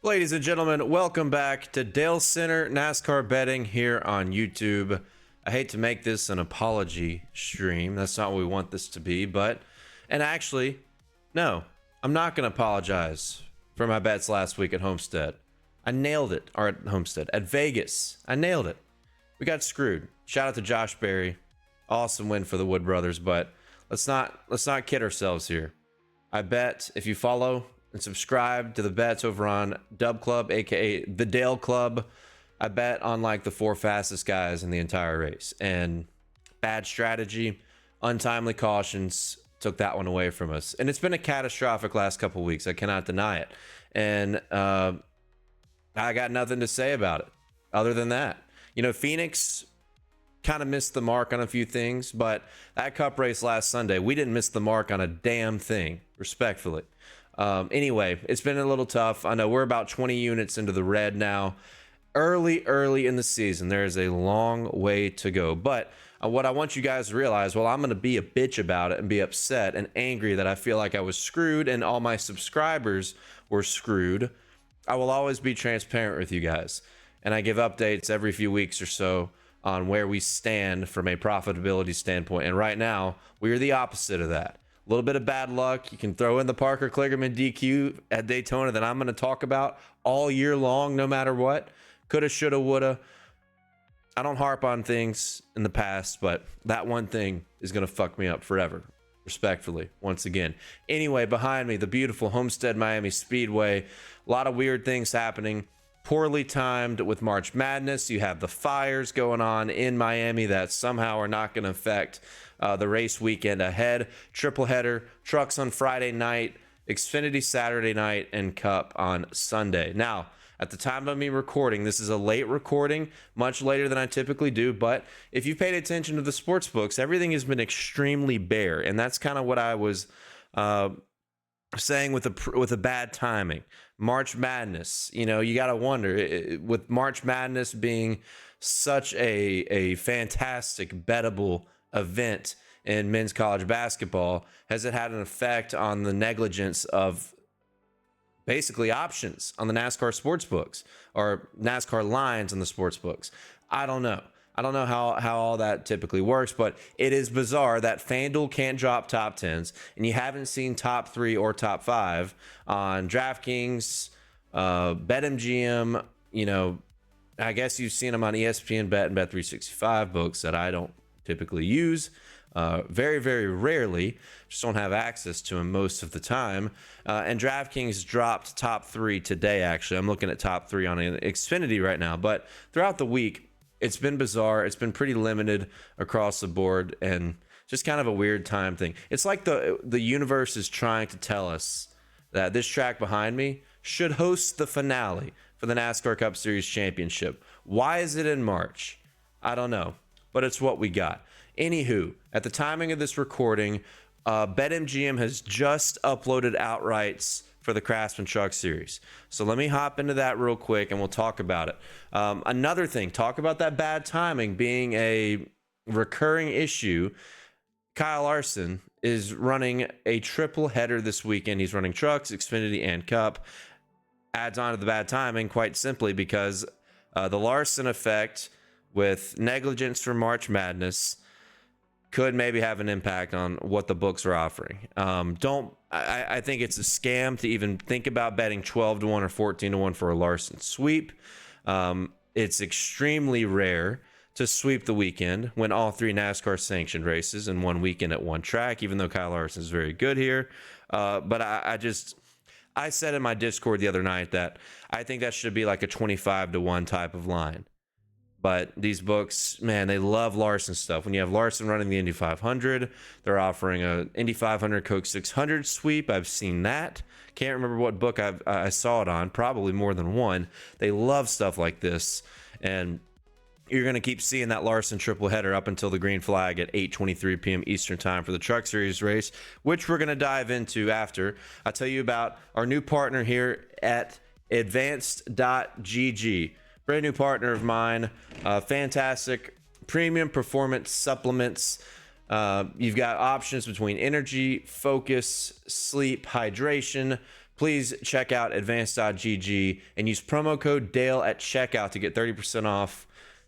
Ladies and gentlemen, welcome back to Dale Center NASCAR betting here on YouTube. I hate to make this an apology stream. That's not what we want this to be, and actually, no, I'm not going to apologize for my bets last week at Homestead. I nailed it, or at Homestead, at Vegas. I nailed it. We got screwed. Shout out to Josh Berry. Awesome win for the Wood brothers, but let's not kid ourselves here. I bet if you follow and subscribe to the bets over on Dub Club, aka the Dale Club, I bet on like the four fastest guys in the entire race. And bad strategy, untimely cautions took that one away from us. And it's been a catastrophic last couple of weeks. I cannot deny it. And I got nothing to say about it other than that. You know, Phoenix kind of missed the mark on a few things, but that cup race last Sunday, we didn't miss the mark on a damn thing, respectfully. Anyway, it's been a little tough. I know we're about 20 units into the red now. Early in the season. There is a long way to go. But what I want you guys to realize, well, I'm going to be a bitch about it and be upset and angry that I feel like I was screwed and all my subscribers were screwed. I will always be transparent with you guys. And I give updates every few weeks or so on where we stand from a profitability standpoint. And right now, we are the opposite of that. A little bit of bad luck. You can throw in the Parker Kligerman DQ at Daytona that I'm going to talk about all year long, no matter what. Coulda, shoulda, woulda. I don't harp on things in the past, but that one thing is going to fuck me up forever. Respectfully, once again. Anyway, behind me, the beautiful Homestead Miami Speedway. A lot of weird things happening. Poorly timed with March Madness. You have the fires going on in Miami that somehow are not going to affect the race weekend ahead. Triple header, trucks on Friday night, Xfinity Saturday night, and Cup on Sunday. Now, at the time of me recording, this is a late recording, much later than I typically do, but if you've paid attention to the sports books, everything has been extremely bare, and that's kind of what I was saying with the bad timing. March Madness, you know, you got to wonder, with March Madness being such a fantastic bettable event in men's college basketball, has it had an effect on the negligence of basically options on the NASCAR sports books or NASCAR lines on the sports books? I don't know. I don't know how all that typically works, but it is bizarre that FanDuel can't drop top 10s, and you haven't seen top 3 or top 5 on DraftKings, BetMGM. You know, I guess you've seen them on ESPN Bet and Bet365 books that I don't typically use. Very, very rarely. Just don't have access to them most of the time. And DraftKings dropped top 3 today, actually. I'm looking at top 3 on Xfinity right now. But throughout the week, it's been bizarre. It's been pretty limited across the board and just kind of a weird time thing. It's like the universe is trying to tell us that this track behind me should host the finale for the NASCAR Cup Series Championship. Why is it in March? I don't know, but it's what we got. Anywho, at the timing of this recording, BetMGM has just uploaded outrights for the Craftsman Truck Series. So let me hop into that real quick and we'll talk about it. Another thing, talk about that bad timing being a recurring issue. Kyle Larson is running a triple header this weekend. He's running trucks, Xfinity, and Cup. Adds on to the bad timing quite simply because the Larson effect with negligence for March Madness could maybe have an impact on what the books are offering. I think it's a scam to even think about betting 12-1 or 14-1 for a Larson sweep. It's extremely rare to sweep the weekend when all 3 NASCAR sanctioned races in one weekend at one track, even though Kyle Larson is very good here. But I said in my Discord the other night that I think that should be like a 25-1 type of line. But these books, man, they love Larson stuff. When you have Larson running the Indy 500, they're offering a Indy 500 Coke 600 sweep. I've seen that. Can't remember what book I saw it on. Probably more than one. They love stuff like this. And you're going to keep seeing that Larson triple header up until the green flag at 8:23 p.m. Eastern time for the Truck Series race, which we're going to dive into after. I'll tell you about our new partner here at advanced.gg. Brand new partner of mine. Fantastic premium performance supplements. You've got options between energy, focus, sleep, hydration, please check out advanced.gg and use promo code Dale at checkout to get 30% off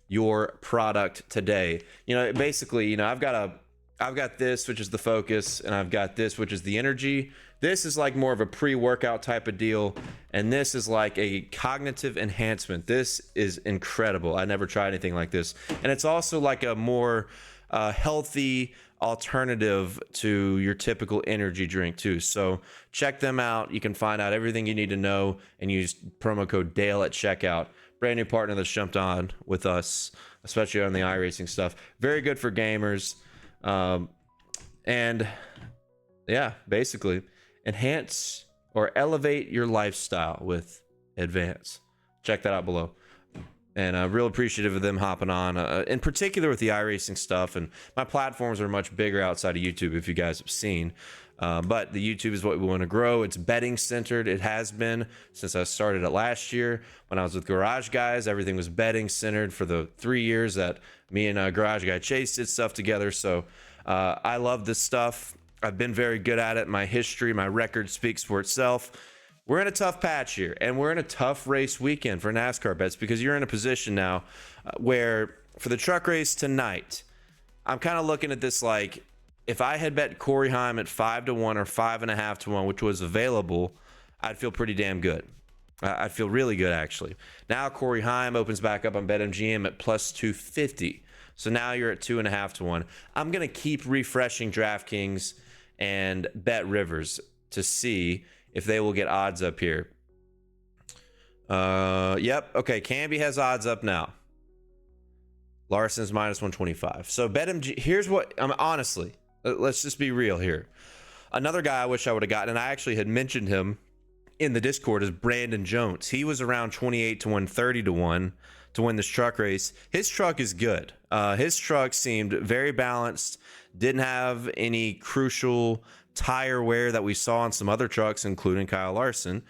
your product today. Basically, I've got this, which is the Focus, and I've got this, which is the Energy. This is like more of a pre-workout type of deal, and this is like a cognitive enhancement. This is incredible. I never tried anything like this, and it's also like a more healthy alternative to your typical energy drink too. So check them out. You can find out everything you need to know and use promo code Dale at checkout. Brand new partner that's jumped on with us, especially on the iRacing stuff. Very good for gamers. And yeah, basically enhance or elevate your lifestyle with Advance. Check that out below. And real appreciative of them hopping on, in particular with the iRacing stuff. And my platforms are much bigger outside of YouTube, if you guys have seen. But the YouTube is what we want to grow. It's betting centered. It has been since I started it last year. When I was with Garage Guys, everything was betting centered for the 3 years that me and Garage Guy Chase did stuff together. So I love this stuff. I've been very good at it. My history, my record speaks for itself. We're in a tough patch here, and we're in a tough race weekend for NASCAR bets because you're in a position now where for the truck race tonight, I'm kind of looking at this like if I had bet Corey Heim at 5-1 or 5.5-1, which was available, I'd feel pretty damn good. I'd feel really good, actually. Now Corey Heim opens back up on BetMGM at plus 250. So now you're at 2.5-1. I'm going to keep refreshing DraftKings and Bet Rivers to see if they will get odds up here. Yep. Okay. Canby has odds up now. Larson's minus 125. So BetMGM, here's what I'm honestly, let's just be real here. Another guy I wish I would have gotten, and I actually had mentioned him in the Discord, is Brandon Jones. He was around 28-1, 30-1 to win this truck race. His truck is good. His truck seemed very balanced, didn't have any crucial tire wear that we saw on some other trucks, including Kyle Larson.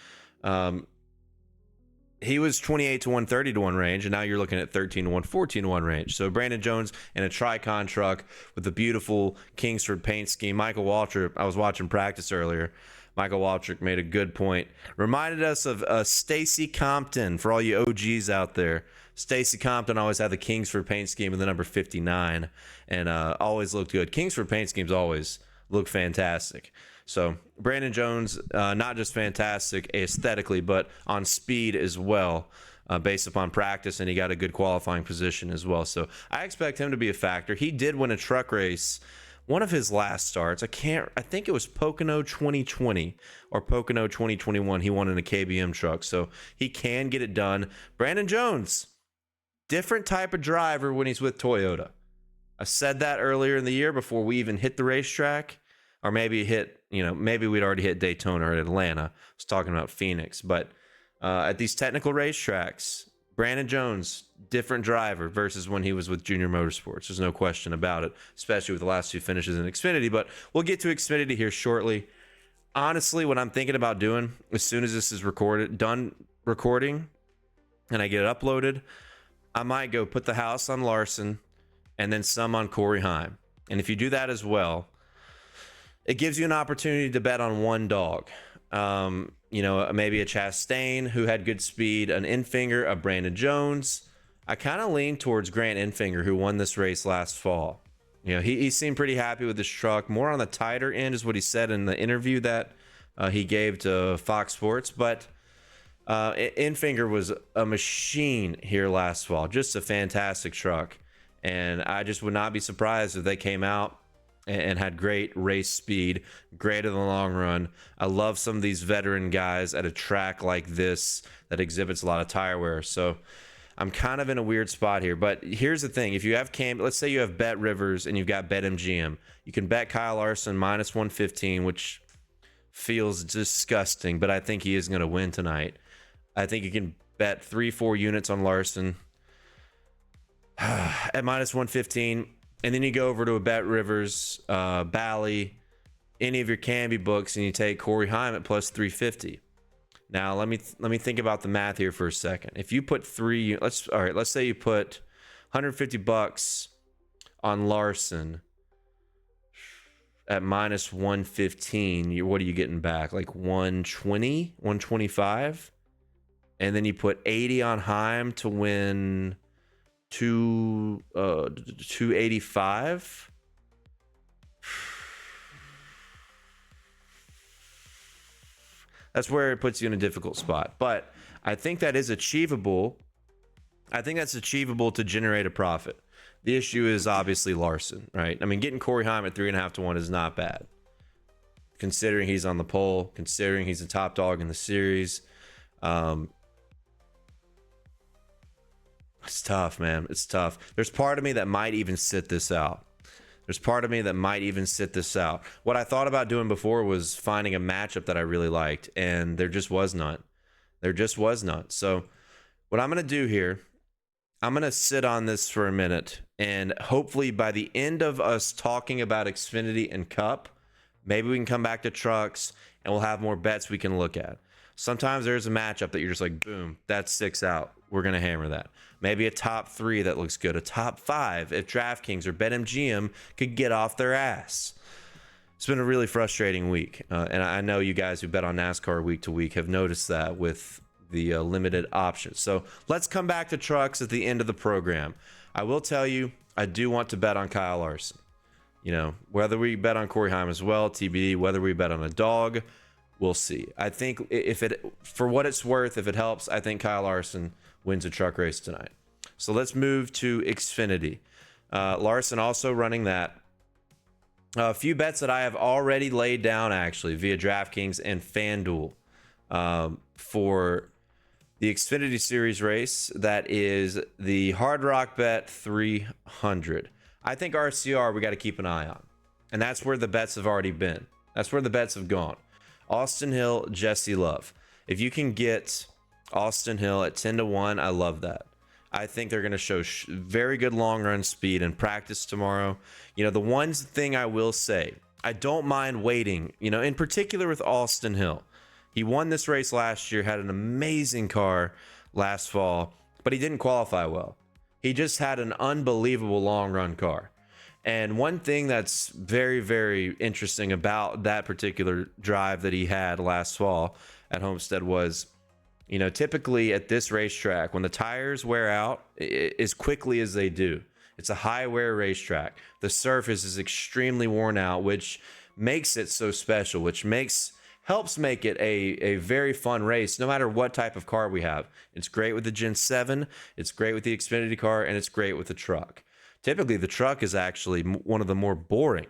He was 28-1, 30-1 range, and now you're looking at 13-1, 14-1 range. So Brandon Jones in a Tricon truck with the beautiful Kingsford paint scheme. Michael Waltrip, I was watching practice earlier. Michael Waltrip made a good point. Reminded us of Stacy Compton, for all you OGs out there. Stacy Compton always had the Kingsford paint scheme with the number 59, and always looked good. Kingsford paint schemes always look fantastic. So Brandon Jones, not just fantastic aesthetically, but on speed as well, based upon practice, and he got a good qualifying position as well. So I expect him to be a factor. He did win a truck race, one of his last starts. I think it was Pocono 2020 or Pocono 2021. He won in a KBM truck, so he can get it done. Brandon Jones, different type of driver when he's with Toyota. I said that earlier in the year before we even hit the racetrack, or maybe maybe we'd already hit Daytona or Atlanta. I was talking about Phoenix, but at these technical racetracks, Brandon Jones, different driver versus when he was with Junior Motorsports. There's no question about it, especially with the last two finishes in Xfinity, but we'll get to Xfinity here shortly. Honestly, what I'm thinking about doing as soon as this is done recording, and I get it uploaded, I might go put the house on Larson and then some on Corey Heim. And if you do that as well, it gives you an opportunity to bet on one dog. Maybe a Chastain who had good speed, an Infinger, a Brandon Jones. I kind of lean towards Grant Infinger, who won this race last fall. He seemed pretty happy with his truck. More on the tighter end is what he said in the interview that he gave to Fox Sports. But Infinger was a machine here last fall. Just a fantastic truck. And I just would not be surprised if they came out and had great race speed, great in the long run. I love some of these veteran guys at a track like this that exhibits a lot of tire wear. So I'm kind of in a weird spot here. But here's the thing. If you have let's say you have Bet Rivers and you've got BetMGM. You can bet Kyle Larson minus 115, which feels disgusting, but I think he is going to win tonight. I think you can bet 3-4 units on Larson at minus 115. And then you go over to a Bet Rivers, Bally, any of your Canby books, and you take Corey Heim at plus 350. Now let me think about the math here for a second. If you put let's say you put $150 on Larson. at minus 115, what are you getting back? Like 120, 125? And then you put 80 on Heim to win 285. That's where it puts you in a difficult spot. But I think that is achievable. I think that's achievable to generate a profit. The issue is obviously Larson, right? I mean, getting Corey Heim at 3.5 to 1 is not bad, considering he's on the pole, considering he's the top dog in the series. It's tough, man. It's tough. There's part of me that might even sit this out. What I thought about doing before was finding a matchup that I really liked, and there just was none. So what I'm going to do here, I'm going to sit on this for a minute, and hopefully by the end of us talking about Xfinity and Cup, maybe we can come back to trucks and we'll have more bets we can look at. Sometimes there's a matchup that you're just like, boom, that's 6 out. We're going to hammer that. Maybe a top 3 that looks good. A top 5 if DraftKings or BetMGM could get off their ass. It's been a really frustrating week. And I know you guys who bet on NASCAR week to week have noticed that with the limited options. So let's come back to trucks at the end of the program. I will tell you, I do want to bet on Kyle Larson. You know, whether we bet on Corey Heim as well, TBD, whether we bet on a dog, we'll see. I think if it, for what it's worth, if it helps, I think Kyle Larson wins a truck race tonight. So let's move to Xfinity. Larson also running that. A few bets that I have already laid down actually via DraftKings and FanDuel for the Xfinity Series race. That is the Hard Rock Bet 300. I think RCR we got to keep an eye on. And that's where the bets have already been. That's where the bets have gone. Austin Hill, Jesse Love. If you can get Austin Hill at 10 to 1, I love that. I think they're going to show very good long run speed in practice tomorrow. You know, the one thing I will say, I don't mind waiting, you know, in particular with Austin Hill. He won this race last year, had an amazing car last fall, but he didn't qualify well. He just had an unbelievable long run car. And one thing that's very, very interesting about that particular drive that he had last fall at Homestead was, you know, typically at this racetrack, when the tires wear out as quickly as they do, it's a high wear racetrack. The surface is extremely worn out, which makes it so special, which helps make it a very fun race, no matter what type of car we have. It's great with the Gen 7, it's great with the Xfinity car, and it's great with the truck. Typically, the truck is actually one of the more boring.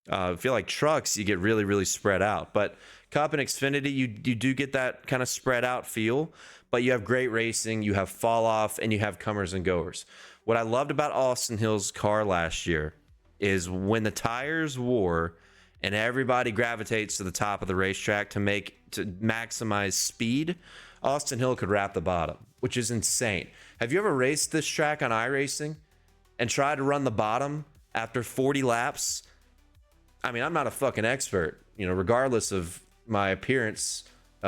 I feel like trucks, you get really, really spread out. But Cup and Xfinity, you do get that kind of spread out feel. But you have great racing, you have fall off, and you have comers and goers. What I loved about Austin Hill's car last year is when the tires wore and everybody gravitates to the top of the racetrack to maximize speed, Austin Hill could wrap the bottom, which is insane. Have you ever raced this track on iRacing and tried to run the bottom after 40 laps? I mean, I'm not a fucking expert, you know, regardless of my appearance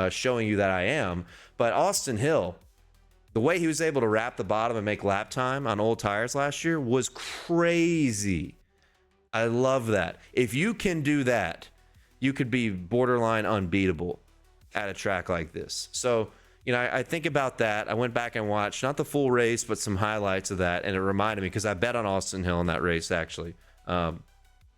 showing you that I am. But Austin Hill, the way he was able to wrap the bottom and make lap time on old tires last year was crazy. I love that. If you can do that, you could be borderline unbeatable at a track like this. So, you know, I think about that. I went back and watched not the full race, but some highlights of that. And it reminded me, because I bet on Austin Hill in that race, actually,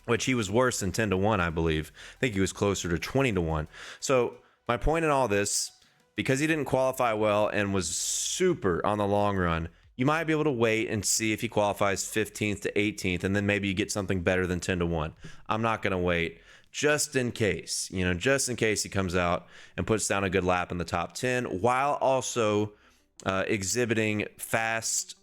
which he was worse than 10 to 1, I believe. I think he was closer to 20 to 1. So my point in all this, because he didn't qualify well and was super on the long run, you might be able to wait and see if he qualifies 15th to 18th, and then maybe you get something better than 10 to 1. I'm not going to wait. Just in case, you know, just in case he comes out and puts down a good lap in the top 10 while also exhibiting fast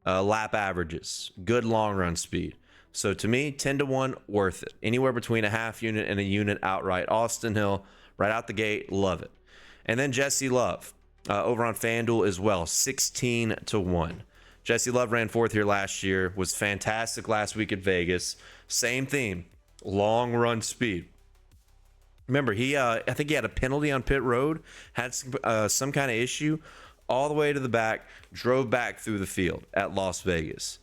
lap averages, good long run speed. So to me, 10 to 1, worth it. Anywhere between a half unit and a unit outright. Austin Hill, right out the gate, love it. And then Jesse Love over on FanDuel as well, 16 to 1. Jesse Love ran fourth here last year, was fantastic last week at Vegas. Same theme. Long run speed. Remember, I think he had a penalty on pit road, had some kind of issue, all the way to the back, drove back through the field at Las Vegas.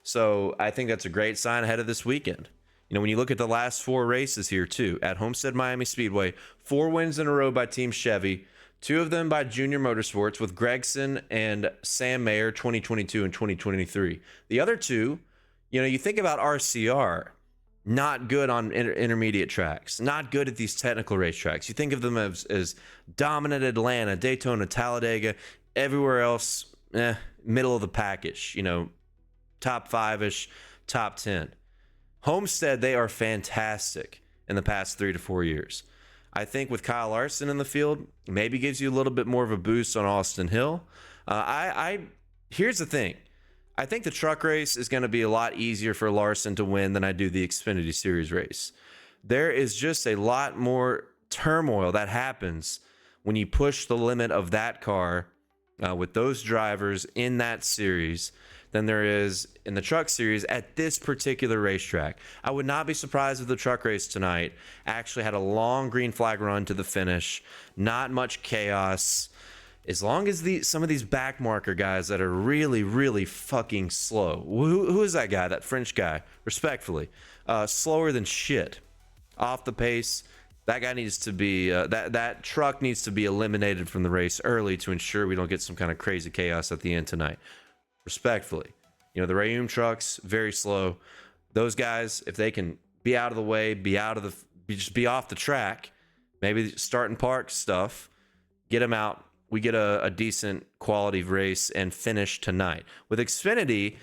So I think that's a great sign ahead of this weekend. You when you look at the last 4 races here too, at Homestead Miami Speedway, 4 wins in a row by Team Chevy, 2 of them by Junior Motorsports with Gregson and Sam Mayer, 2022 and 2023. The other 2, you think about RCR, not good on intermediate tracks, not good at these technical racetracks. You think of them as dominant Atlanta, Daytona, Talladega, everywhere else, middle of the package, top 5-ish, top 10. Homestead, they are fantastic in the past 3 to 4 years. I think with Kyle Larson in the field, maybe gives you a little bit more of a boost on Austin Hill. Here's the thing. I think the truck race is going to be a lot easier for Larson to win than I do the Xfinity Series race. There is just a lot more turmoil that happens when you push the limit of that car with those drivers in that series than there is in the truck series at this particular racetrack. I would not be surprised if the truck race tonight actually had a long green flag run to the finish, not much chaos. As long as some of these back marker guys that are really, really fucking slow. Who is that guy, that French guy? Respectfully. Slower than shit. Off the pace. That guy needs to be, that truck needs to be eliminated from the race early to ensure we don't get some kind of crazy chaos at the end tonight. Respectfully. The Rayum trucks, very slow. Those guys, if they can be out of the way, just be off the track, maybe start and park stuff, get them out. We get a decent quality race and finish tonight. With Xfinity,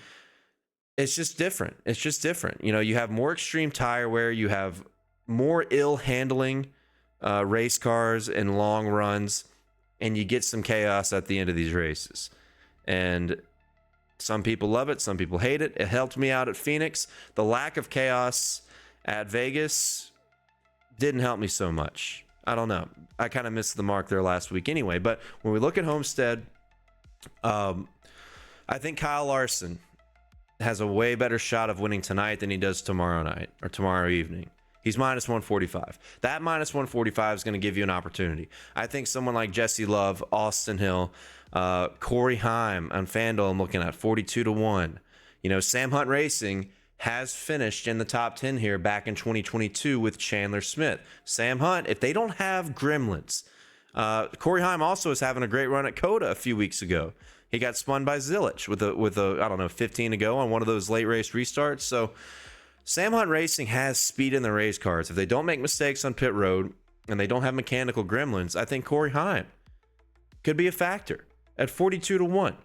it's just different. You have more extreme tire wear. You have more ill handling race cars and long runs, and you get some chaos at the end of these races. And some people love it. Some people hate it. It helped me out at Phoenix. The lack of chaos at Vegas didn't help me so much. I don't know. I kind of missed the mark there last week anyway. But when we look at Homestead, I think Kyle Larson has a way better shot of winning tonight than he does tomorrow night or tomorrow evening. He's minus 145. That minus 145 is going to give you an opportunity. I think someone like Jesse Love, Austin Hill, Corey Heim on FanDuel, I'm looking at 42 to 1. Sam Hunt Racing has finished in the top 10 here back in 2022 with Chandler Smith. Sam Hunt, if they don't have gremlins, Corey Heim also is having a great run at Coda a few weeks ago. He got spun by Zilich with a 15 to go on one of those late race restarts. So Sam Hunt Racing has speed in the race cars. If they don't make mistakes on pit road and they don't have mechanical gremlins, I think Corey Heim could be a factor at 42 to 1.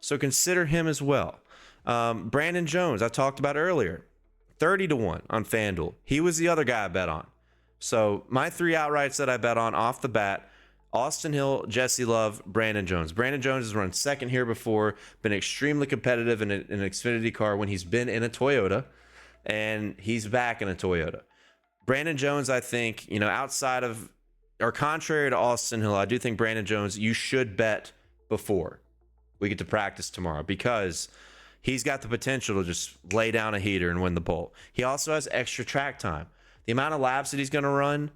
So consider him as well. Brandon Jones, I talked about earlier, 30 to 1 on FanDuel. He was the other guy I bet on. So my 3 outrights that I bet on off the bat: Austin Hill, Jesse Love, Brandon Jones. Brandon Jones has run second here before, been extremely competitive in an Xfinity car when he's been in a Toyota, and he's back in a Toyota. Brandon Jones, I think, outside of, or contrary to Austin Hill, I do think Brandon Jones, you should bet before we get to practice tomorrow, because he's got the potential to just lay down a heater and win the pole. He also has extra track time. The amount of laps that he's going to run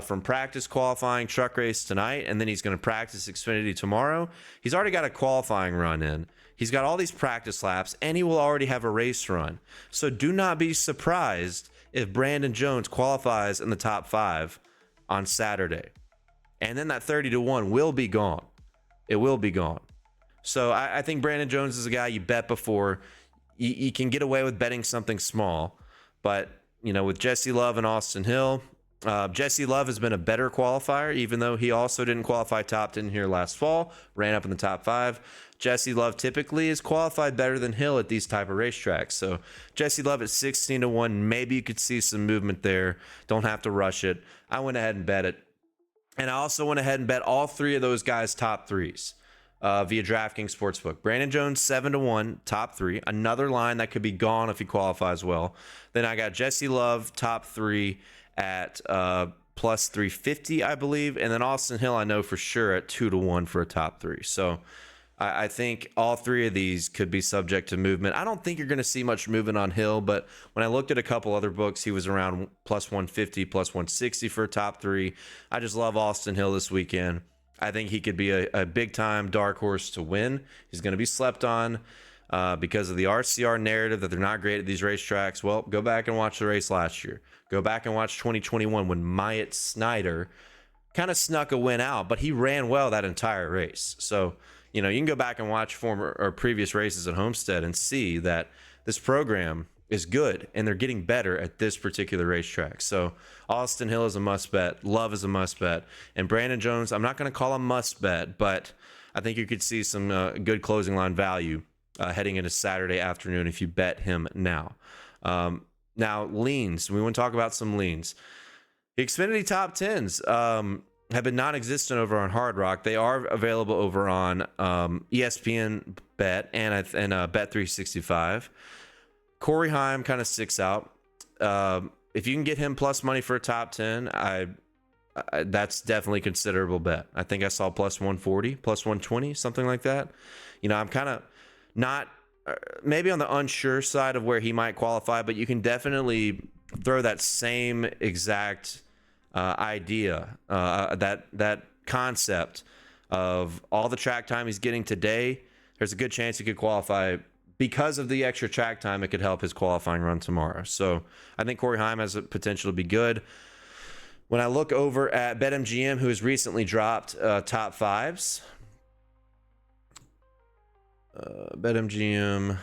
from practice, qualifying, truck race tonight, and then he's going to practice Xfinity tomorrow. He's already got a qualifying run in. He's got all these practice laps, and he will already have a race run. So do not be surprised if Brandon Jones qualifies in the top 5 on Saturday. And then that 30 to 1 will be gone. It will be gone. So I think Brandon Jones is a guy you bet before. You can get away with betting something small. But, with Jesse Love and Austin Hill, Jesse Love has been a better qualifier, even though he also didn't qualify top 10 here last fall, ran up in the top 5. Jesse Love typically is qualified better than Hill at these type of racetracks. So Jesse Love at 16 to 1, maybe you could see some movement there. Don't have to rush it. I went ahead and bet it. And I also went ahead and bet all 3 of those guys' top 3s. Via DraftKings Sportsbook. Brandon Jones 7 to 1, top 3. Another line that could be gone if he qualifies well. Then I got Jesse Love top 3 at plus 350, I believe, and then Austin Hill I know for sure at 2 to 1 for a top 3. So I think all 3 of these could be subject to movement. I don't think you're going to see much movement on Hill, but when I looked at a couple other books, he was around plus 150, plus 160 for a top 3. I just love Austin Hill this weekend. I think he could be a big-time dark horse to win. He's going to be slept on. because of the RCR narrative that they're not great at these racetracks. Well, go back and watch the race last year. Go back and watch 2021 when Myatt Snyder kind of snuck a win out, but he ran well that entire race. So, you know, you can go back and watch former or previous races at Homestead and see that this program is good and they're getting better at this particular racetrack. So Austin Hill is a must bet. Love is a must bet. And Brandon Jones, I'm not going to call him must bet, but I think you could see some good closing line value heading into Saturday afternoon if you bet him now. Now, leans. We want to talk about some leans. The Xfinity top 10s have been non-existent over on Hard Rock. They are available over on ESPN Bet and Bet 365. Corey Heim kind of sticks out. If you can get him plus money for a top 10, that's definitely a considerable bet. I think I saw plus 140, plus 120, something like that. You know, I'm kind of not maybe on the unsure side of where he might qualify, but you can definitely throw that same exact idea, that concept of all the track time he's getting today. There's a good chance he could qualify because of the extra track time. It could help his qualifying run tomorrow. So I think Corey Heim has a potential to be good. When I look over at BetMGM, who has recently dropped top fives, BetMGM.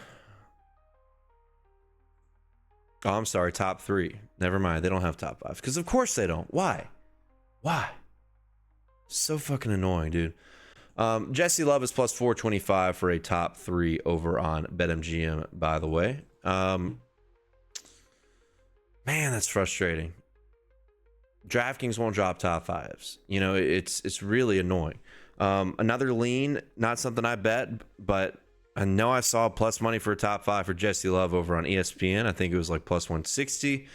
Oh, I'm sorry, top three. Never mind. They don't have top five. Because of course they don't. Why? So fucking annoying, dude. Jesse Love is plus 425 for a top three over on BetMGM, by the way. Man, that's frustrating. DraftKings won't drop top fives. You know, it's really annoying. Another lean, not something I bet, but I know I saw plus money for a top five for Jesse Love over on ESPN. I think it was like plus 160.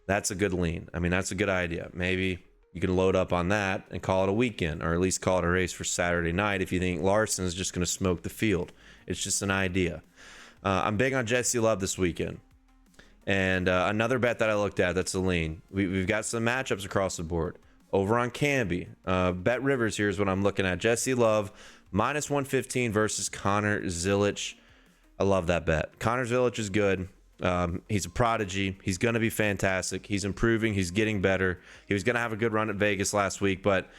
That's a good lean. I mean, that's a good idea. Maybe you can load up on that and call it a weekend, or at least call it a race for Saturday night if you think Larson is just going to smoke the field. It's just an idea. I'm big on Jesse Love this weekend. And another bet that I looked at that's a lean. We've got some matchups across the board. Over on Canby, Bet Rivers here is what I'm looking at. Jesse Love, minus 115 versus Connor Zilic. I love that bet. Connor Zilic is good. He's a prodigy. He's going to be fantastic. He's improving. He's getting better. He was going to have a good run at Vegas last week, but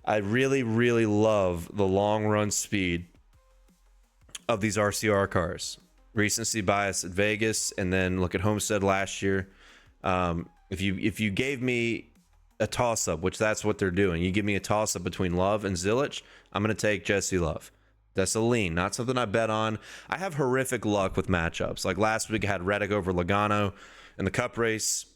I really, really love the long run speed of these RCR cars. Recency bias at Vegas, and then look at Homestead last year. If you gave me a toss-up, which that's what they're doing, you give me a toss-up between Love and Zilic, I'm going to take Jesse Love. That's a lean, not something I bet on. I have horrific luck with matchups. Like last week, I had Reddick over Logano in the Cup race.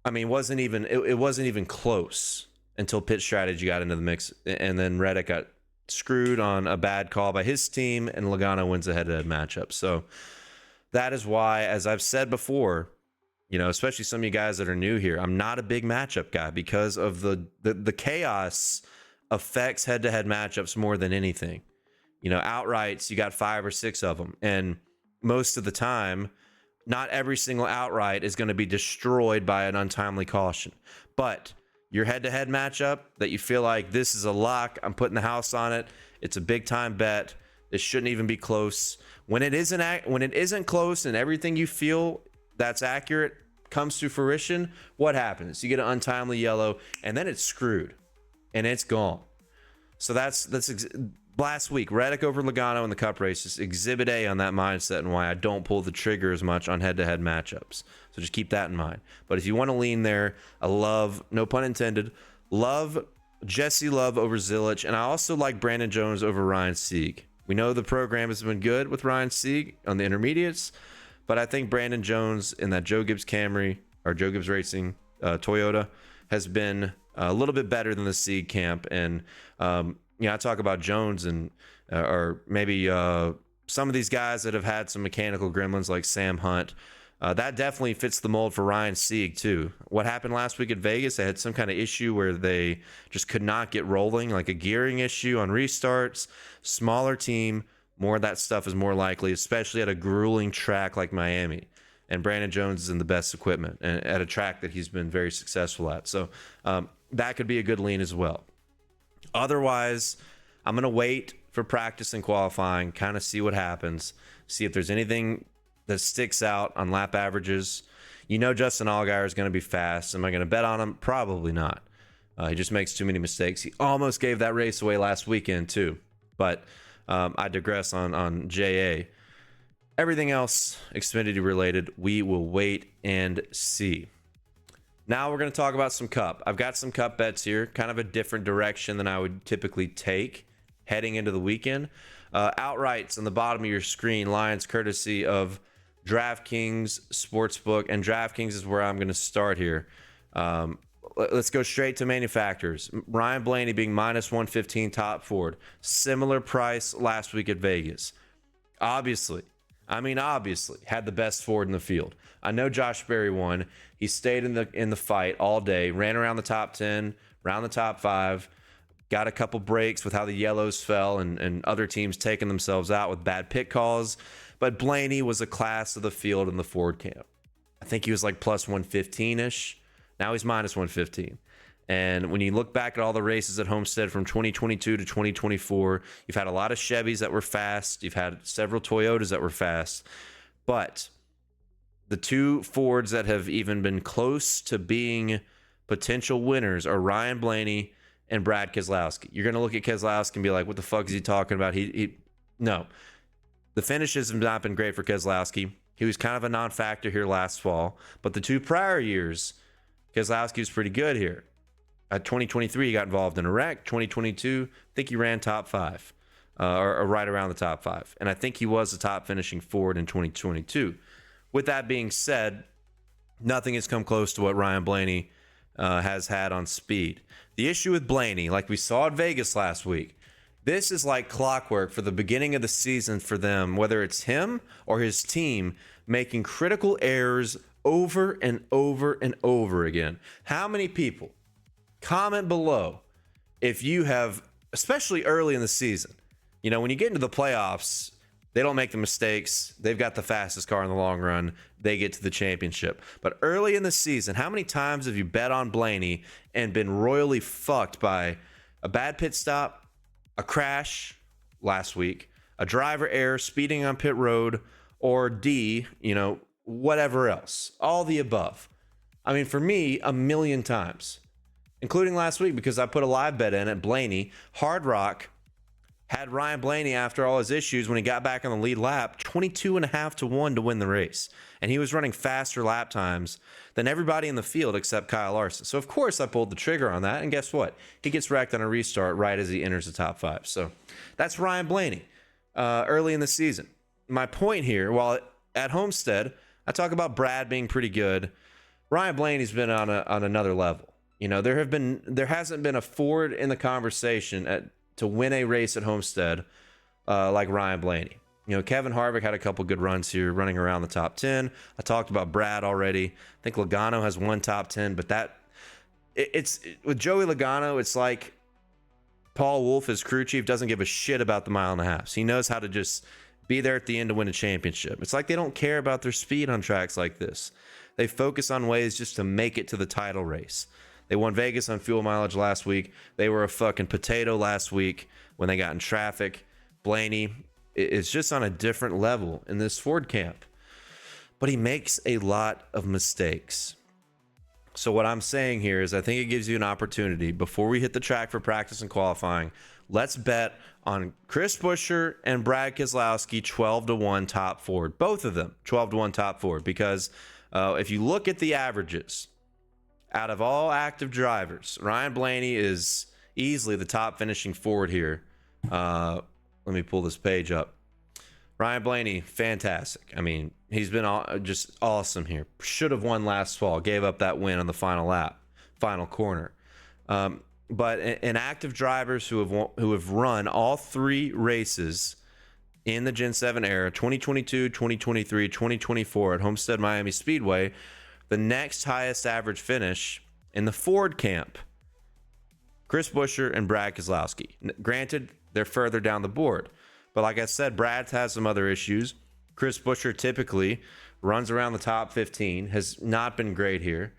I mean, it wasn't even close until pit strategy got into the mix, and then Reddick got screwed on a bad call by his team, and Logano wins a head-to-head matchup. So that is why, as I've said before, you know, especially some of you guys that are new here, I'm not a big matchup guy because of the chaos affects head-to-head matchups more than anything. You know, outrights, you got 5 or 6 of them, and most of the time, not every single outright is going to be destroyed by an untimely caution. But your head-to-head matchup that you feel like this is a lock, I'm putting the house on it, it's a big-time bet, it shouldn't even be close. When it isn't close and everything you feel that's accurate comes to fruition, what happens? You get an untimely yellow, and then it's screwed, and it's gone. So that's last week, Reddick over Logano in the Cup race is exhibit A on that mindset and why I don't pull the trigger as much on head-to-head matchups. So just keep that in mind. But if you want to lean there, I love, no pun intended, love Jesse Love over Zilic, and I also like Brandon Jones over Ryan Sieg. We know the program has been good with Ryan Sieg on the intermediates, but I think Brandon Jones in that Joe Gibbs Camry, or Joe Gibbs Racing Toyota, has been a little bit better than the Sieg camp. And I talk about Jones and or maybe some of these guys that have had some mechanical gremlins like Sam Hunt. That definitely fits the mold for Ryan Sieg too. What happened last week at Vegas, they had some kind of issue where they just could not get rolling, like a gearing issue on restarts. Smaller team, more of that stuff is more likely, especially at a grueling track like Miami. And Brandon Jones is in the best equipment and at a track that he's been very successful at. So that could be a good lean as well. Otherwise, I'm going to wait for practice and qualifying, kind of see what happens, see if there's anything that sticks out on lap averages. You know Justin Allgaier is going to be fast. Am I going to bet on him? Probably not. He just makes too many mistakes. He almost gave that race away last weekend too. But I digress on JA. Everything else Xfinity related, we will wait and see. Now we're going to talk about some Cup. I've got some Cup bets here, kind of a different direction than I would typically take heading into the weekend. Outrights on the bottom of your screen, lines courtesy of DraftKings Sportsbook, and DraftKings is where I'm going to start here. Let's go straight to manufacturers. Ryan Blaney being minus 115 top Ford. Similar price last week at Vegas. Obviously, had the best Ford in the field. I know Josh Berry won. He stayed in the fight all day, ran around the top 10, around the top 5, got a couple breaks with how the yellows fell and other teams taking themselves out with bad pit calls. But Blaney was a class of the field in the Ford camp. I think he was like plus 115-ish. Now he's minus 115. And when you look back at all the races at Homestead from 2022 to 2024, you've had a lot of Chevys that were fast. You've had several Toyotas that were fast. But the two Fords that have even been close to being potential winners are Ryan Blaney and Brad Keselowski. You're going to look at Keselowski and be like, what the fuck is he talking about? No. The finishes have not been great for Keselowski. He was kind of a non-factor here last fall. But the two prior years, Keselowski was pretty good here. At 2023, he got involved in a wreck. 2022, I think he ran top 5, or right around the top 5. And I think he was the top finishing Ford in 2022. With that being said, nothing has come close to what Ryan Blaney has had on speed. The issue with Blaney, like we saw at Vegas last week, this is like clockwork for the beginning of the season for them, whether it's him or his team making critical errors over and over and over again. How many people? Comment below if you have, especially early in the season, you know, when you get into the playoffs, they don't make the mistakes. They've got the fastest car in the long run. They get to the championship. But early in the season, how many times have you bet on Blaney and been royally fucked by a bad pit stop, a crash last week, a driver error, speeding on pit road, or D, you know, whatever else? All the above. I mean, for me, a million times, including last week because I put a live bet in at Blaney. Hard Rock had Ryan Blaney, after all his issues, when he got back on the lead lap, 22.5 to 1 to win the race. And he was running faster lap times than everybody in the field except Kyle Larson. So, of course, I pulled the trigger on that. And guess what? He gets wrecked on a restart right as he enters the top 5. So that's Ryan Blaney early in the season. My point here, while at Homestead, I talk about Brad being pretty good. Ryan Blaney's been on another level. You know, there hasn't been a Ford in the conversation to win a race at Homestead like Ryan Blaney. You know, Kevin Harvick had a couple good runs here, running around the top 10. I talked about Brad already. I think Logano has one top 10, but with Joey Logano, it's like Paul Wolfe, his crew chief, doesn't give a shit about the mile and a half. He knows how to just be there at the end to win a championship. It's like they don't care about their speed on tracks like this. They focus on ways just to make it to the title race. They won Vegas on fuel mileage last week. They were a fucking potato last week when they got in traffic. Blaney is just on a different level in this Ford camp. But he makes a lot of mistakes. So what I'm saying here is I think it gives you an opportunity before we hit the track for practice and qualifying. Let's bet on Chris Buescher and Brad Keselowski 12 to 1 top Ford. Both of them 12 to 1 top Ford, because if you look at the averages, out of all active drivers, Ryan Blaney is easily the top finishing Ford here. Let me pull this page up. Ryan Blaney, fantastic. I mean, he's been just awesome here. Should have won last fall. Gave up that win on the final lap, final corner. But in active drivers who have run all 3 races in the Gen 7 era, 2022, 2023, 2024 at Homestead Miami Speedway, the next highest average finish in the Ford camp, Chris Buescher and Brad Keselowski. Granted, they're further down the board. But like I said, Brad has some other issues. Chris Buescher typically runs around the top 15, has not been great here.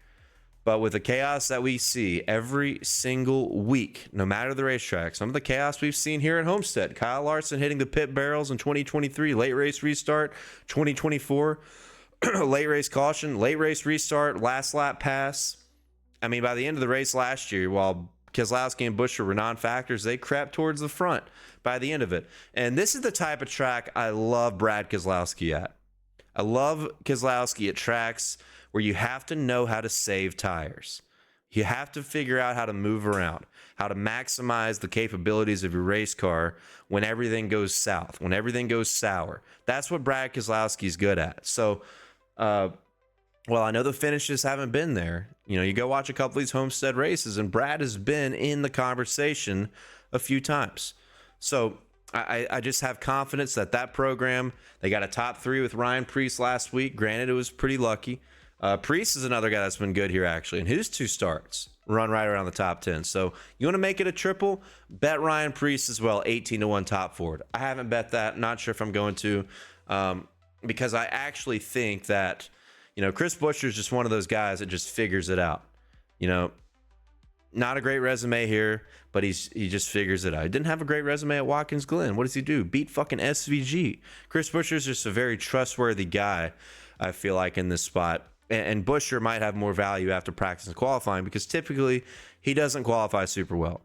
But with the chaos that we see every single week, no matter the racetrack, some of the chaos we've seen here at Homestead, Kyle Larson hitting the pit barrels in 2023, late race restart, 2024, late race caution, late race restart, last lap pass. I mean, by the end of the race last year, while Keselowski and Buescher were non-factors, they crept towards the front by the end of it. And this is the type of track I love Brad Keselowski at. I love Keselowski at tracks where you have to know how to save tires. You have to figure out how to move around, how to maximize the capabilities of your race car when everything goes south, when everything goes sour. That's what Brad Keselowski's good at. So, well, I know the finishes haven't been there. You know, you go watch a couple of these Homestead races, and Brad has been in the conversation a few times. So I just have confidence that that program, they got a top 3 with Ryan Preece last week. Granted, it was pretty lucky. Preece is another guy that's been good here, actually, and his 2 starts run right around the top 10. So you want to make it a triple, bet Ryan Preece as well, 18-1 top Ford. I haven't bet that. Not sure if I'm going to, because I actually think that, you know, Chris Buescher is just one of those guys that just figures it out. You know, not a great resume here, but he just figures it out. He didn't have a great resume at Watkins Glen. What does he do? Beat fucking SVG. Chris Buescher is just a very trustworthy guy, I feel like, in this spot. And Buescher might have more value after practice and qualifying because typically he doesn't qualify super well.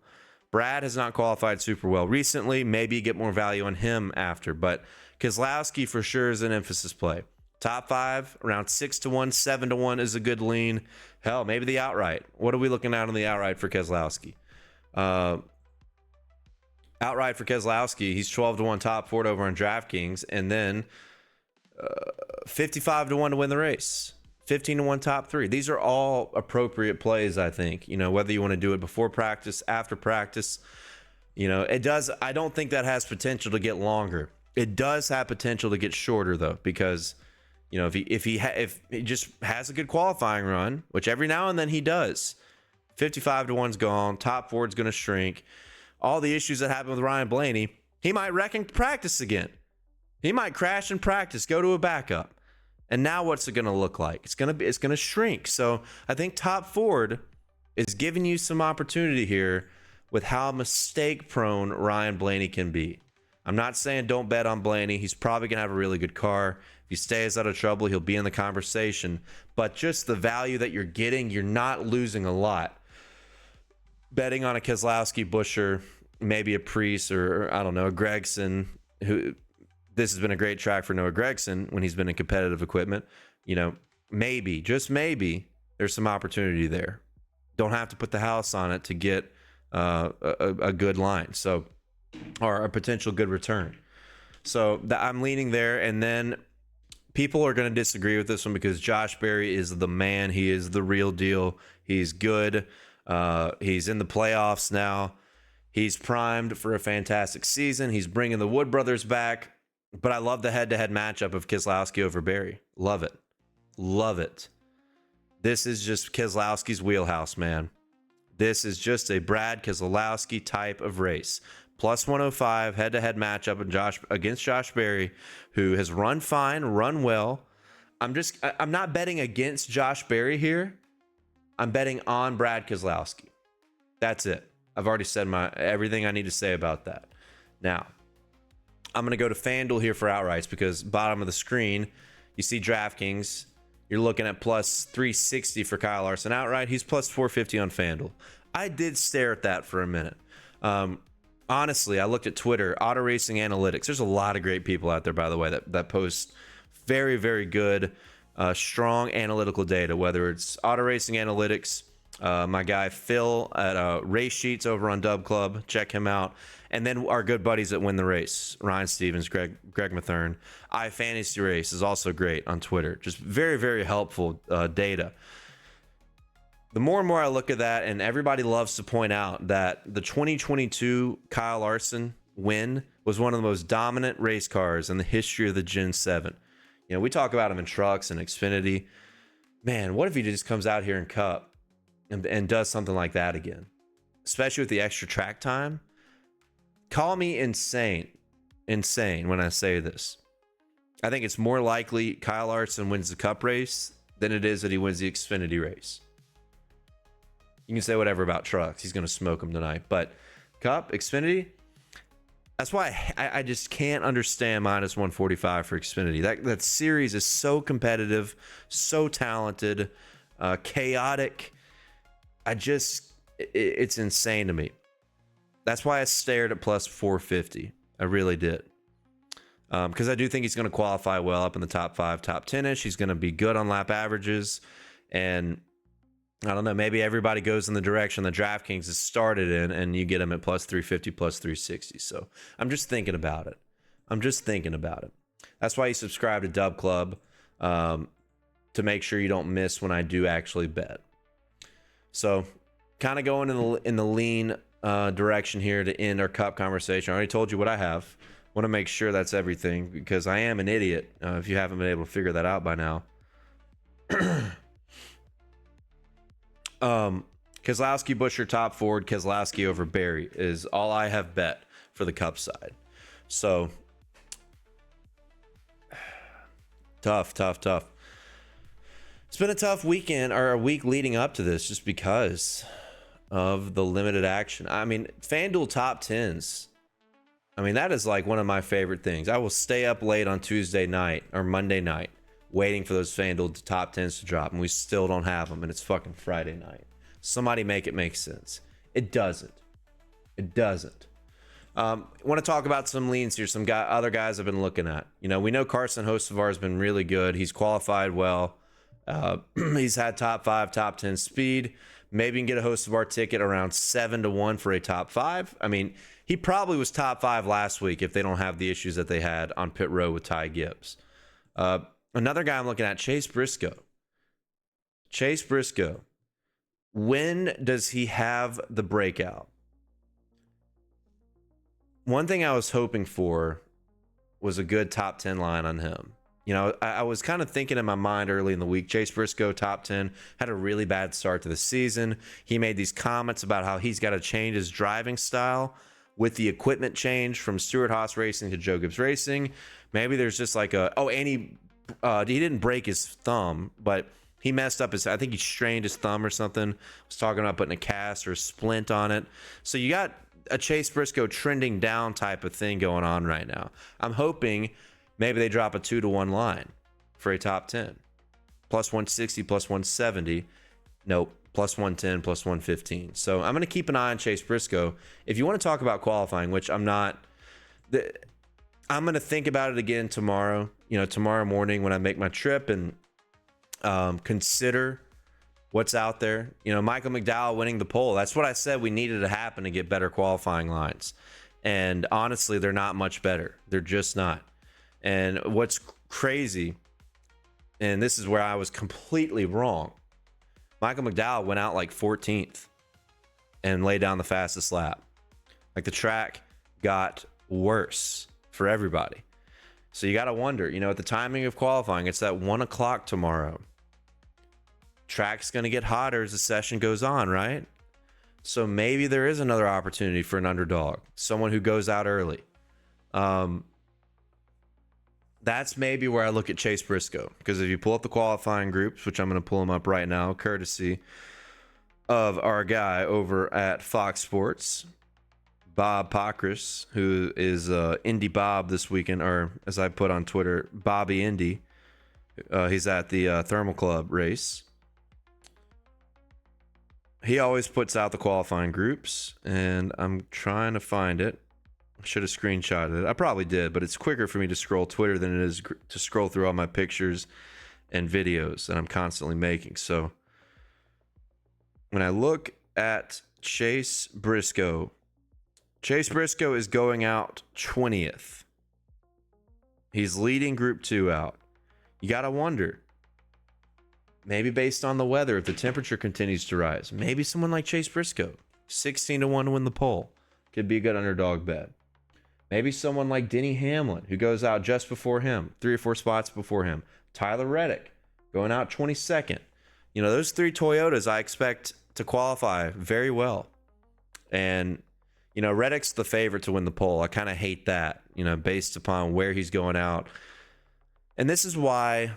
Brad has not qualified super well recently. Maybe you get more value on him after, but Keselowski for sure is an emphasis play. Top 5, around 6-1, 7-1 is a good lean. Hell, maybe the outright. What are we looking at on the outright for Keselowski? Outright for Keselowski, he's 12-1 top Ford over on DraftKings, and then 55-1 to win the race. 15-1 top 3. These are all appropriate plays, I think. You know, whether you want to do it before practice, after practice, you know, it does. I don't think that has potential to get longer. It does have potential to get shorter, though, because, you know, if he just has a good qualifying run, which every now and then he does, 55-1's gone. Top Ford's going to shrink. All the issues that happened with Ryan Blaney, he might wreck in practice again. He might crash in practice, go to a backup. And now what's it going to look like? It's going to shrink. So I think Top Ford is giving you some opportunity here with how mistake prone Ryan Blaney can be. I'm not saying don't bet on Blaney. He's probably going to have a really good car. If he stays out of trouble, he'll be in the conversation. But just the value that you're getting, you're not losing a lot. Betting on a Keselowski, Buescher, maybe a Preece, or I don't know, a Gregson, who... This has been a great track for Noah Gragson when he's been in competitive equipment. You know, maybe, just maybe, there's some opportunity there. Don't have to put the house on it to get a good line, so, or a potential good return. So I'm leaning there, and then people are going to disagree with this one because Josh Berry is the man. He is the real deal. He's good. He's in the playoffs now. He's primed for a fantastic season. He's bringing the Wood brothers back. But I love the head-to-head matchup of Keselowski over Berry. Love it. Love it. This is just Keselowski's wheelhouse, man. This is just a Brad Keselowski type of race. Plus 105 head-to-head matchup against Josh Berry, who has run fine, run well. I'm not betting against Josh Berry here. I'm betting on Brad Keselowski. That's it. I've already said everything I need to say about that. Now, I'm going to go to FanDuel here for outrights because bottom of the screen, you see DraftKings. You're looking at plus 360 for Kyle Larson outright. He's plus 450 on FanDuel. I did stare at that for a minute. Honestly, I looked at Twitter, Auto Racing Analytics. There's a lot of great people out there, by the way, that post very, very good, strong analytical data, whether it's Auto Racing Analytics, my guy Phil at Race Sheets over on Dub Club. Check him out. And then our good buddies that Win the Race, Ryan Stevens, Greg Mathern. iFantasy Race is also great on Twitter. Just very, very helpful data. The more and more I look at that, and everybody loves to point out that the 2022 Kyle Larson win was one of the most dominant race cars in the history of the Gen 7. You know, we talk about him in trucks and Xfinity. Man, what if he just comes out here in Cup and does something like that again? Especially with the extra track time. Call me insane when I say this. I think it's more likely Kyle Larson wins the Cup race than it is that he wins the Xfinity race. You can say whatever about trucks. He's going to smoke them tonight. But Cup, Xfinity, that's why I just can't understand minus 145 for Xfinity. That series is so competitive, so talented, chaotic. It's insane to me. That's why I stared at plus 450. I really did. Because I do think he's going to qualify well up in the top 5, top 10-ish. He's going to be good on lap averages. And I don't know, maybe everybody goes in the direction the DraftKings has started in, and you get him at plus 350, plus 360. So I'm just thinking about it. That's why you subscribe to Dub Club, to make sure you don't miss when I do actually bet. So kind of going in the lean direction here to end our Cup conversation. I already told you what I have. Want to make sure that's everything, because I am an idiot, if you haven't been able to figure that out by now. Keselowski, Buescher, top Ford, Keselowski over Berry is all I have bet for the Cup side. So tough. It's been a tough weekend, or a week leading up to this, just because of the limited action. I mean, FanDuel top 10s. I mean, that is like one of my favorite things. I will stay up late on Tuesday night or Monday night waiting for those FanDuel top 10s to drop, and we still don't have them, and it's fucking Friday night. Somebody make it make sense. It doesn't. Want to talk about some leans here. Other guys I've been looking at. You know, we know Carson Hocevar has been really good. He's qualified well. He's had top 5, top 10 speed. Maybe you can get a Hocevar ticket around 7-1 for a top 5. I mean, he probably was top 5 last week if they don't have the issues that they had on pit road with Ty Gibbs. Another guy I'm looking at, Chase Briscoe. When does he have the breakout? One thing I was hoping for was a good top 10 line on him. You know, I was kind of thinking in my mind early in the week, Chase Briscoe, top 10, had a really bad start to the season. He made these comments about how he's got to change his driving style with the equipment change from Stewart-Haas Racing to Joe Gibbs Racing. Maybe there's just like he didn't break his thumb, but he messed up I think he strained his thumb or something. Was talking about putting a cast or a splint on it. So you got a Chase Briscoe trending down type of thing going on right now. I'm hoping maybe they drop a 2-1 line for a top 10. Plus 160, plus 170. Nope. Plus 110, plus 115. So I'm going to keep an eye on Chase Briscoe. If you want to talk about qualifying, which I'm not, I'm going to think about it again tomorrow. You know, tomorrow morning when I make my trip, and consider what's out there. You know, Michael McDowell winning the pole. That's what I said we needed to happen to get better qualifying lines. And honestly, they're not much better. They're just not. And what's crazy, and this is where I was completely wrong, Michael McDowell went out like 14th and laid down the fastest lap. Like, the track got worse for everybody. So you got to wonder, you know, at the timing of qualifying, it's at 1 o'clock tomorrow. Track's going to get hotter as the session goes on, right? So maybe there is another opportunity for an underdog, someone who goes out early. That's maybe where I look at Chase Briscoe, because if you pull up the qualifying groups, which I'm going to pull them up right now, courtesy of our guy over at Fox Sports, Bob Pockris, who is Indy Bob this weekend, or as I put on Twitter, Bobby Indy. He's at the Thermal Club race. He always puts out the qualifying groups, and I'm trying to find it. I should have screenshotted it. I probably did, but it's quicker for me to scroll Twitter than it is to scroll through all my pictures and videos that I'm constantly making. So when I look at Chase Briscoe is going out 20th. He's leading Group 2 out. You got to wonder, maybe based on the weather, if the temperature continues to rise, maybe someone like Chase Briscoe, 16-1 to win the pole, could be a good underdog bet. Maybe someone like Denny Hamlin, who goes out just before him, 3 or 4 spots before him. Tyler Reddick, going out 22nd. You know, those 3 Toyotas I expect to qualify very well. And, you know, Reddick's the favorite to win the pole. I kind of hate that, you know, based upon where he's going out. And this is why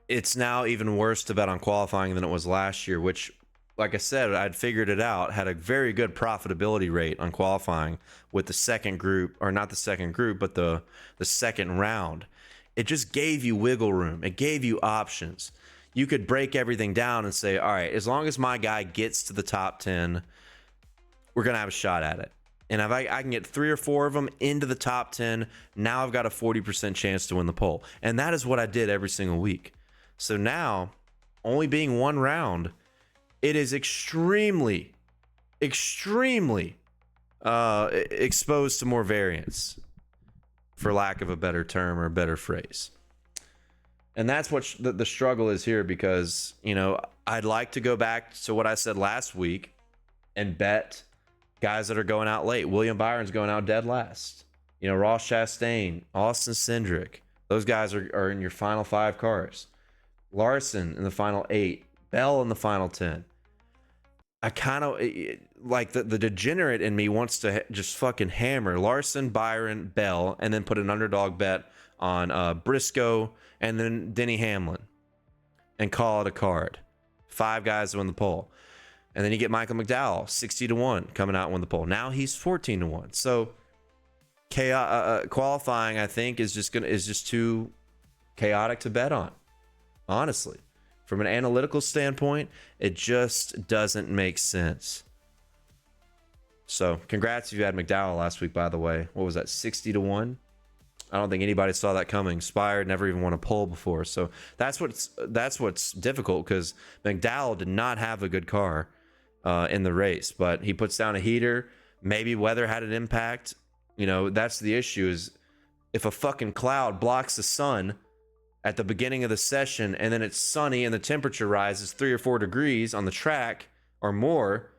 it's now even worse to bet on qualifying than it was last year, which like I said, I'd figured it out, had a very good profitability rate on qualifying with the second group, or not the second group, but the second round. It just gave you wiggle room. It gave you options. You could break everything down and say, all right, as long as my guy gets to the top 10, we're going to have a shot at it. And if I can get 3 or 4 of them into the top 10, now I've got a 40% chance to win the poll. And that is what I did every single week. So now, only being one round, it is extremely exposed to more variance, for lack of a better term or a better phrase. And that's what the struggle is here, because, you know, I'd like to go back to what I said last week and bet guys that are going out late. William Byron's going out dead last. You know, Ross Chastain, Austin Cindric, those guys are in your final 5 cars. Larson in the final 8, Bell in the final 10. I kind of like the degenerate in me wants to just fucking hammer Larson, Byron, Bell, and then put an underdog bet on Briscoe and then Denny Hamlin and call it a card. 5 guys to win the poll. And then you get Michael McDowell, 60-1, coming out and win the poll. Now he's 14-1. So qualifying, I think, is just too chaotic to bet on. Honestly, from an analytical standpoint, it just doesn't make sense. So congrats if you had McDowell last week, by the way. What was that, 60-1? I don't think anybody saw that coming. Spire never even won a poll before. So that's what's difficult, because McDowell did not have a good car in the race, but he puts down a heater. Maybe weather had an impact. You know, that's the issue, is if a fucking cloud blocks the sun at the beginning of the session and then it's sunny and the temperature rises 3 or 4 degrees on the track or more,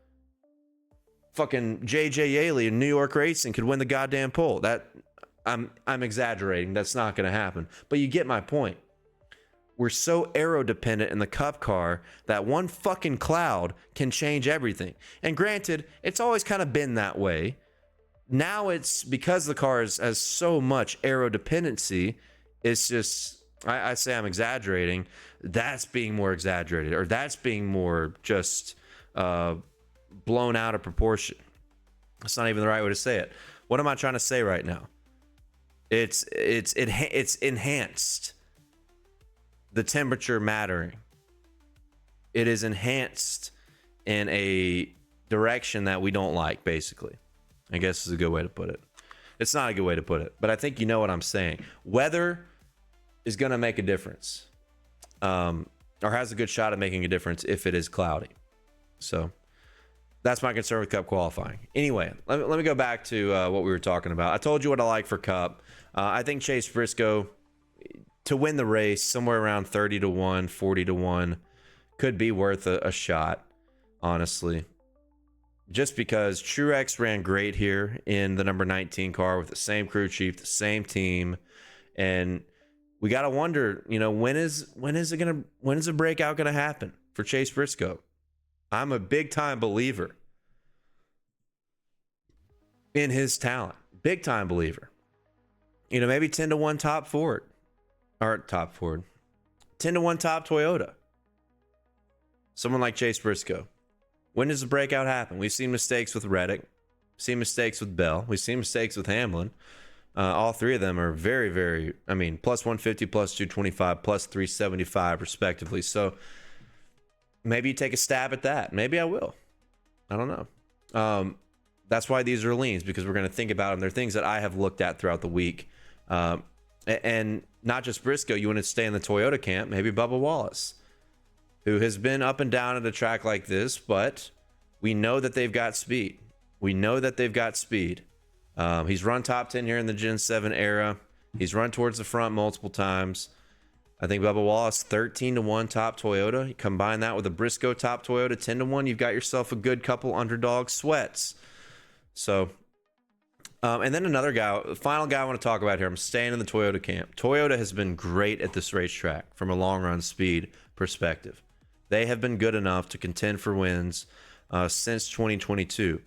fucking JJ Yaley in New York Racing could win the goddamn pole. That I'm exaggerating. That's not going to happen. But you get my point. We're so aero dependent in the Cup car that one fucking cloud can change everything. And granted, it's always kind of been that way. Now it's because the car has so much aero dependency. It's just, I say I'm exaggerating. That's being more exaggerated, or that's being more just blown out of proportion. That's not even the right way to say it. What am I trying to say right now? It's enhanced. The temperature mattering. It is enhanced in a direction that we don't like, basically. I guess is a good way to put it. It's not a good way to put it, but I think you know what I'm saying. Weather is going to make a difference, or has a good shot at making a difference if it is cloudy. So that's my concern with Cup qualifying. Anyway, let me go back to what we were talking about. I told you what I like for Cup. I think Chase Briscoe to win the race somewhere around 30-1, 40-1 could be worth a shot, honestly. Just because Truex ran great here in the number 19 car with the same crew chief, the same team, and we got to wonder, you know, when is a breakout going to happen for Chase Briscoe? I'm a big time believer in his talent. Big time believer. You know, maybe 10-1 top Ford. Or top Ford. 10-1 top Toyota. Someone like Chase Briscoe. When does the breakout happen? We've seen mistakes with Reddick. We've seen mistakes with Bell. We've seen mistakes with Hamlin. All 3 of them are very, very, I mean, plus 150, plus 225, plus 375, respectively. So maybe you take a stab at that. Maybe I will. I don't know. That's why these are leans, because we're going to think about them. They're things that I have looked at throughout the week. And not just Briscoe. You want to stay in the Toyota camp, maybe Bubba Wallace, who has been up and down at a track like this, but we know that they've got speed. He's run top 10 here in the Gen 7 era. He's run towards the front multiple times. I think Bubba Wallace, 13-1 top Toyota. You combine that with a Briscoe top Toyota, 10-1, you've got yourself a good couple underdog sweats. So, and then another guy, the final guy I want to talk about here, I'm staying in the Toyota camp. Toyota has been great at this racetrack from a long run speed perspective. They have been good enough to contend for wins since 2022.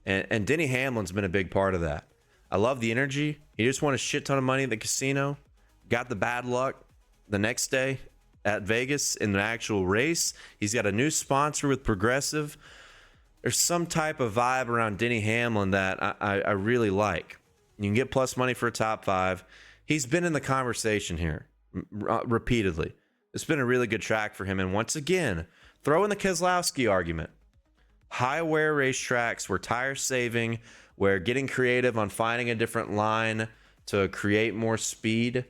And Denny Hamlin's been a big part of that. I love the energy. He just won a shit ton of money at the casino. Got the bad luck the next day at Vegas in the actual race. He's got a new sponsor with Progressive. There's some type of vibe around Denny Hamlin that I really like. You can get plus money for a top 5. He's been in the conversation here repeatedly. It's been a really good track for him. And once again, throw in the Keselowski argument. High wear racetracks where tire saving, where getting creative on finding a different line to create more speed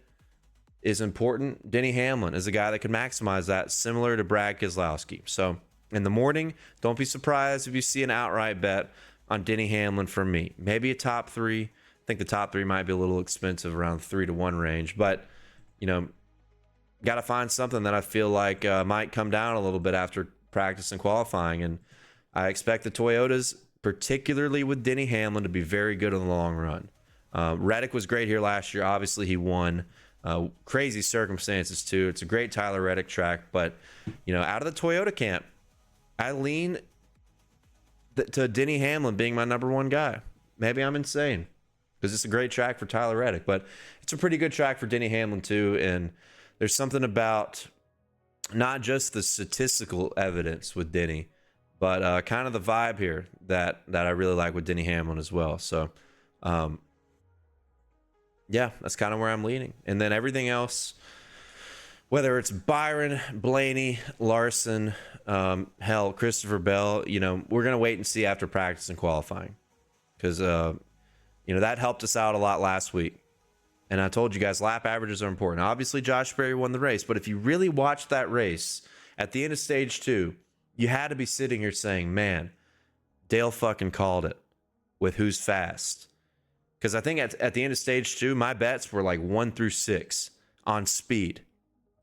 is important. Denny Hamlin is a guy that can maximize that, similar to Brad Keselowski. So in the morning, don't be surprised if you see an outright bet on Denny Hamlin from me. Maybe a top 3. I think the top 3 might be a little expensive, around 3-1 range. But, you know, got to find something that I feel like might come down a little bit after practice and qualifying. And I expect the Toyotas, particularly with Denny Hamlin, to be very good in the long run. Reddick was great here last year. Obviously, he won. Crazy circumstances, too. It's a great Tyler Reddick track. But, you know, out of the Toyota camp, I lean to Denny Hamlin being my number 1 guy. Maybe I'm insane because it's a great track for Tyler Reddick, but it's a pretty good track for Denny Hamlin too. And there's something about not just the statistical evidence with Denny, but kind of the vibe here that I really like with Denny Hamlin as well. So, yeah, that's kind of where I'm leaning. And then everything else, whether it's Byron, Blaney, Larson, hell, Christopher Bell, you know, we're going to wait and see after practice and qualifying. Because, you know, that helped us out a lot last week. And I told you guys, lap averages are important. Obviously, Josh Berry won the race. But if you really watched that race, at the end of stage 2, you had to be sitting here saying, man, Dale fucking called it with who's fast. Because I think at the end of stage 2, my bets were like 1 through 6 on speed.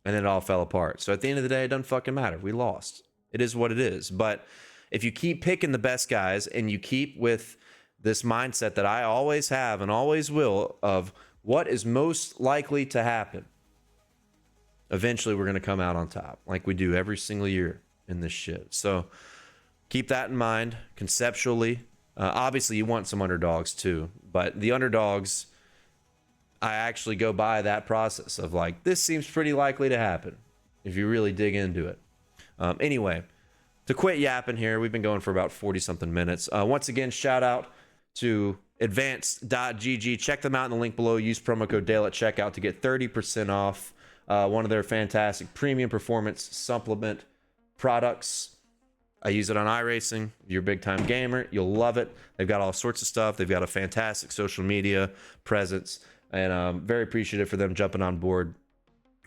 And then it all fell apart. So at the end of the day, it doesn't fucking matter. We lost. It is what it is. But if you keep picking the best guys and you keep with this mindset that I always have and always will of what is most likely to happen, eventually we're going to come out on top like we do every single year in this shit. So keep that in mind conceptually. Obviously, you want some underdogs too. But the underdogs, I actually go by that process of like, this seems pretty likely to happen if you really dig into it. Anyway, to quit yapping here, we've been going for about 40 something minutes. Once again, shout out to advanced.gg. Check them out in the link below. Use promo code DALE at checkout to get 30% off one of their fantastic premium performance supplement products. I use it on iRacing. If you're a big time gamer, you'll love it. They've got all sorts of stuff. They've got a fantastic social media presence. And I'm very appreciative for them jumping on board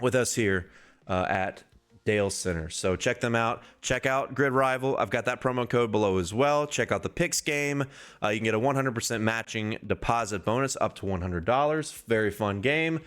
with us here at DALESCENTER. So check them out. Check out Grid Rival. I've got that promo code below as well. Check out the Picks game. You can get a 100% matching deposit bonus up to $100. Very fun game.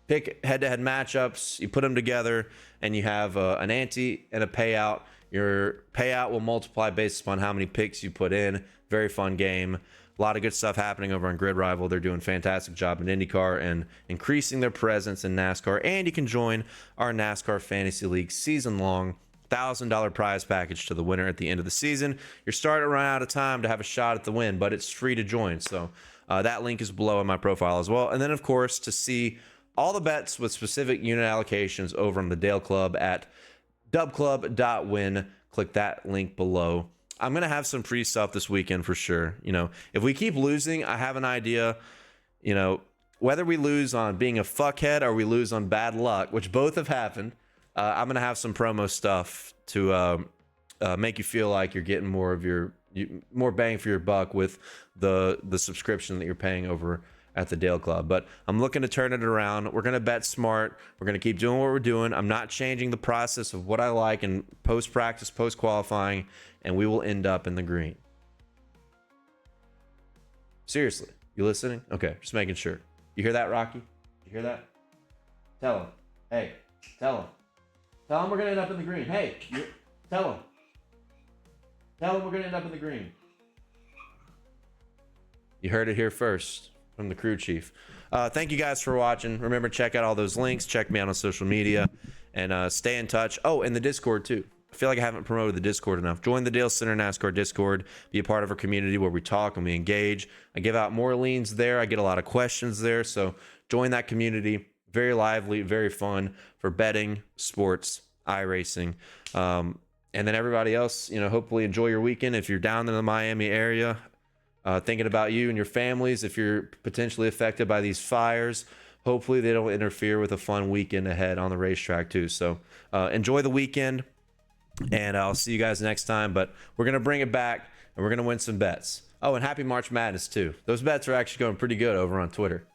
Pick head-to-head matchups. You put them together, and you have an ante and a payout. Your payout will multiply based upon how many picks you put in. Very fun game. A lot of good stuff happening over on Grid Rival. They're doing a fantastic job in IndyCar and increasing their presence in NASCAR. And you can join our NASCAR Fantasy League season-long $1,000 prize package to the winner at the end of the season. You're starting to run out of time to have a shot at the win, but it's free to join. So that link is below in my profile as well. And then, of course, to see all the bets with specific unit allocations over on the Dale Club at dubclub.win. Click that link below. I'm going to have some free stuff this weekend for sure. You know, if we keep losing, I have an idea, you know, whether we lose on being a fuckhead or we lose on bad luck, which both have happened, I'm going to have some promo stuff to make you feel like you're getting more of more bang for your buck with the subscription that you're paying over at the Dale Club. But I'm looking to turn it around. We're going to bet smart. We're going to keep doing what we're doing. I'm not changing the process of what I like in post-practice, post-qualifying, and we will end up in the green. Seriously, you listening? Okay, just making sure. You hear that, Rocky? You hear that? Tell him. Hey, tell him. Tell him we're going to end up in the green. Hey, tell him. Tell him we're going to end up in the green. You heard it here first from the crew chief. Thank you guys for watching. Remember, check out all those links. Check me out on social media and stay in touch. Oh, and the Discord too. I feel like I haven't promoted the Discord enough. Join the Dale Center NASCAR Discord. Be a part of our community where we talk and we engage. I give out more leans there. I get a lot of questions there. So join that community. very lively, very fun for betting, sports, iRacing. And then everybody else, hopefully enjoy your weekend. If you're down in the Miami area, thinking about you and your families, if you're potentially affected by these fires, hopefully they don't interfere with a fun weekend ahead on the racetrack too. So enjoy the weekend, and I'll see you guys next time. But we're going to bring it back, and we're going to win some bets. Oh, and happy March Madness too. Those bets are actually going pretty good over on Twitter.